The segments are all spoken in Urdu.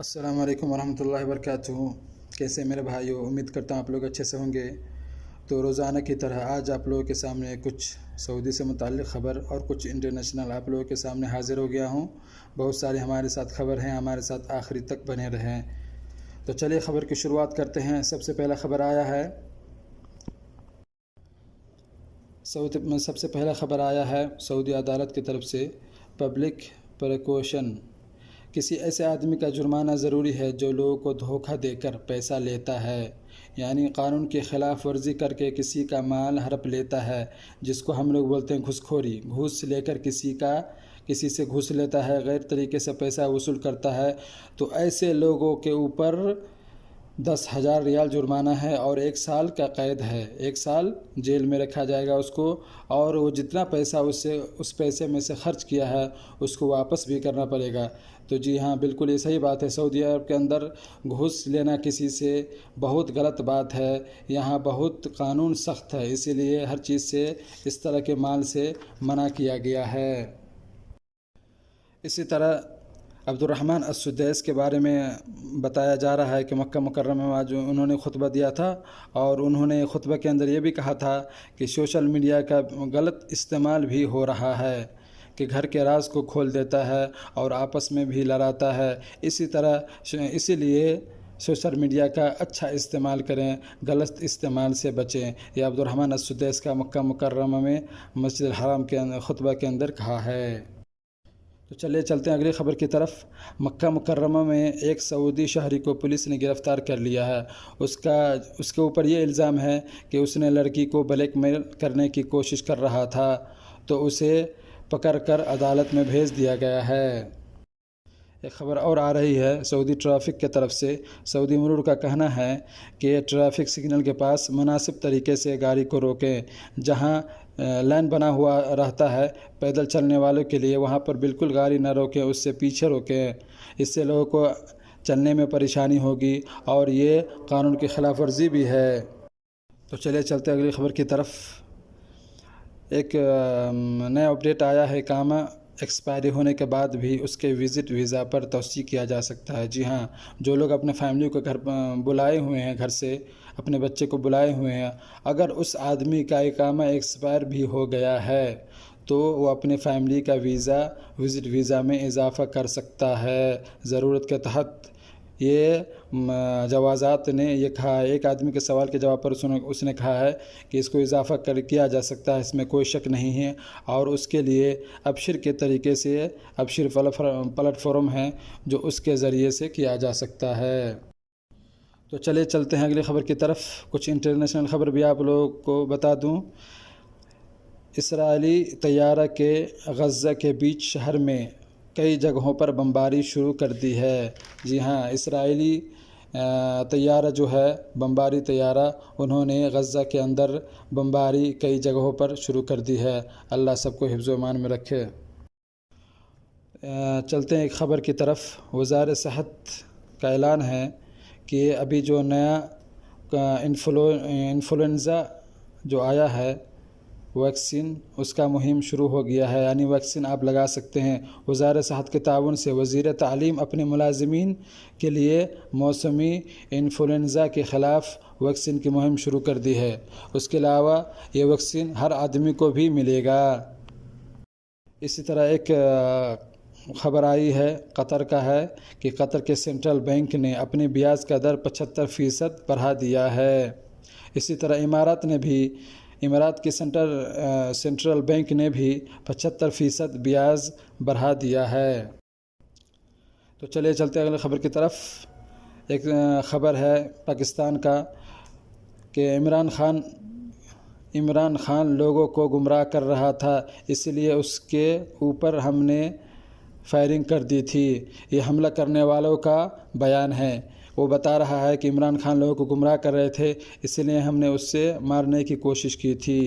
السلام علیکم ورحمۃ اللہ وبرکاتہ۔ کیسے میرے بھائیو، امید کرتا ہوں آپ لوگ اچھے سے ہوں گے۔ تو روزانہ کی طرح آج آپ لوگوں کے سامنے کچھ سعودی سے متعلق خبر اور کچھ انٹرنیشنل آپ لوگوں کے سامنے حاضر ہو گیا ہوں۔ بہت سارے ہمارے ساتھ خبر ہیں، ہمارے ساتھ آخری تک بنے رہیں۔ تو چلیے خبر کی شروعات کرتے ہیں۔ سب سے پہلا خبر آیا ہے سعودی عدالت کی طرف سے پبلک پروسیکیوشن۔ کسی ایسے آدمی کا جرمانہ ضروری ہے جو لوگوں کو دھوکہ دے کر پیسہ لیتا ہے، یعنی قانون کی خلاف ورزی کر کے کسی کا مال ہڑپ لیتا ہے، جس کو ہم لوگ بولتے ہیں گھوس خوری۔ گھوس لے کر کسی سے گھوس لیتا ہے، غیر طریقے سے پیسہ وصول کرتا ہے، تو ایسے لوگوں کے اوپر 10,000 ریال جرمانہ ہے اور 1 سال کا قید ہے۔ 1 سال جیل میں رکھا جائے گا اس کو، اور وہ جتنا پیسہ اس پیسے میں سے خرچ کیا ہے اس کو واپس بھی کرنا پڑے گا۔ تو جی ہاں، بالکل یہ صحیح بات ہے۔ سعودی عرب کے اندر گھوس لینا کسی سے بہت غلط بات ہے۔ یہاں بہت قانون سخت ہے، اسی لیے ہر چیز سے اس طرح کے مال سے منع کیا گیا ہے۔ اسی طرح عبدالرحمن السدیس کے بارے میں بتایا جا رہا ہے کہ مکہ مکرمہ میں آج انہوں نے خطبہ دیا تھا، اور انہوں نے خطبہ کے اندر یہ بھی کہا تھا کہ سوشل میڈیا کا غلط استعمال بھی ہو رہا ہے، کہ گھر کے راز کو کھول دیتا ہے اور آپس میں بھی لڑاتا ہے۔ اسی لیے سوشل میڈیا کا اچھا استعمال کریں، غلط استعمال سے بچیں۔ یہ عبدالرحمن السدیس کا مکہ مکرمہ میں مسجد الحرام کے خطبہ کے اندر کہا ہے۔ تو چلے چلتے ہیں اگلی خبر کی طرف۔ مکہ مکرمہ میں ایک سعودی شہری کو پولیس نے گرفتار کر لیا ہے۔ اس کے اوپر یہ الزام ہے کہ اس نے لڑکی کو بلیک میل کرنے کی کوشش کر رہا تھا، تو اسے پکڑ کر عدالت میں بھیج دیا گیا ہے۔ ایک خبر اور آ رہی ہے سعودی ٹریفک کی طرف سے۔ سعودی مرور کا کہنا ہے کہ ٹریفک سگنل کے پاس مناسب طریقے سے گاڑی کو روکیں۔ جہاں لائن بنا ہوا رہتا ہے پیدل چلنے والوں کے لیے، وہاں پر بالکل گاڑی نہ روکیں، اس سے پیچھے روکیں۔ اس سے لوگوں کو چلنے میں پریشانی ہوگی، اور یہ قانون کی خلاف ورزی بھی ہے۔ تو چلے چلتے اگلی خبر کی طرف۔ ایک نیا اپڈیٹ آیا ہے۔ اقامہ ایکسپائری ہونے کے بعد بھی اس کے وزٹ ویزا پر توسیع کیا جا سکتا ہے۔ جی ہاں، جو لوگ اپنے فیملی کو گھر بلائے ہوئے ہیں، گھر سے اپنے بچے کو بلائے ہوئے ہیں، اگر اس آدمی کا اقامہ ایکسپائر بھی ہو گیا ہے تو وہ اپنے فیملی کا وزٹ ویزا میں اضافہ کر سکتا ہے ضرورت کے تحت۔ یہ جوازات نے یہ کہا ہے، ایک آدمی کے سوال کے جواب پر اس نے کہا ہے کہ اس کو اضافہ کیا جا سکتا ہے، اس میں کوئی شک نہیں ہے، اور اس کے لیے ابشر کے طریقے سے ابشر پلیٹ فارم ہے جو اس کے ذریعے سے کیا جا سکتا ہے۔ تو چلے چلتے ہیں اگلی خبر کی طرف۔ کچھ انٹرنیشنل خبر بھی آپ لوگوں کو بتا دوں۔ اسرائیلی طیارہ کے غزہ کے بیچ شہر میں کئی جگہوں پر بمباری شروع کر دی ہے۔ جی ہاں، اسرائیلی طیارہ جو ہے، بمباری طیارہ، انہوں نے غزہ کے اندر بمباری کئی جگہوں پر شروع کر دی ہے۔ اللہ سب کو حفظ و امان میں رکھے۔ چلتے ہیں ایک خبر کی طرف۔ وزارت صحت کا اعلان ہے کہ ابھی جو نیا انفلوئنزا جو آیا ہے ویکسین، اس کا مہم شروع ہو گیا ہے، یعنی ویکسین آپ لگا سکتے ہیں۔ وزارت صحت کے تعاون سے وزیر تعلیم اپنے ملازمین کے لیے موسمی انفلوئنزا کے خلاف ویکسین کی مہم شروع کر دی ہے۔ اس کے علاوہ یہ ویکسین ہر آدمی کو بھی ملے گا۔ اسی طرح ایک خبر آئی ہے قطر کا ہے کہ قطر کے سینٹرل بینک نے اپنی بیاج کا در 75% بڑھا دیا ہے۔ اسی طرح امارات کے سینٹرل بینک نے بھی 75% بیاج بڑھا دیا ہے۔ تو چلے چلتے اگلے خبر کی طرف۔ ایک خبر ہے پاکستان کا کہ عمران خان لوگوں کو گمراہ کر رہا تھا، اس لیے اس کے اوپر ہم نے فائرنگ کر دی تھی۔ یہ حملہ کرنے والوں کا بیان ہے۔ وہ بتا رہا ہے کہ عمران خان لوگوں کو گمراہ کر رہے تھے، اس لیے ہم نے اس سے مارنے کی کوشش کی تھی۔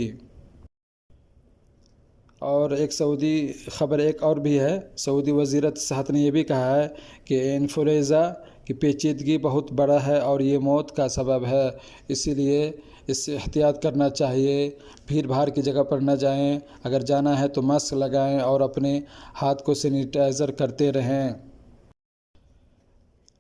اور ایک سعودی خبر ایک اور بھی ہے۔ سعودی وزارت صحت نے یہ بھی کہا ہے کہ انفلوئنزا کی پیچیدگی بہت بڑا ہے اور یہ موت کا سبب ہے، اسی لیے اس سے احتیاط کرنا چاہیے۔ بھیڑ بھاڑ کی جگہ پر نہ جائیں، اگر جانا ہے تو ماسک لگائیں اور اپنے ہاتھ کو سینیٹائزر کرتے رہیں۔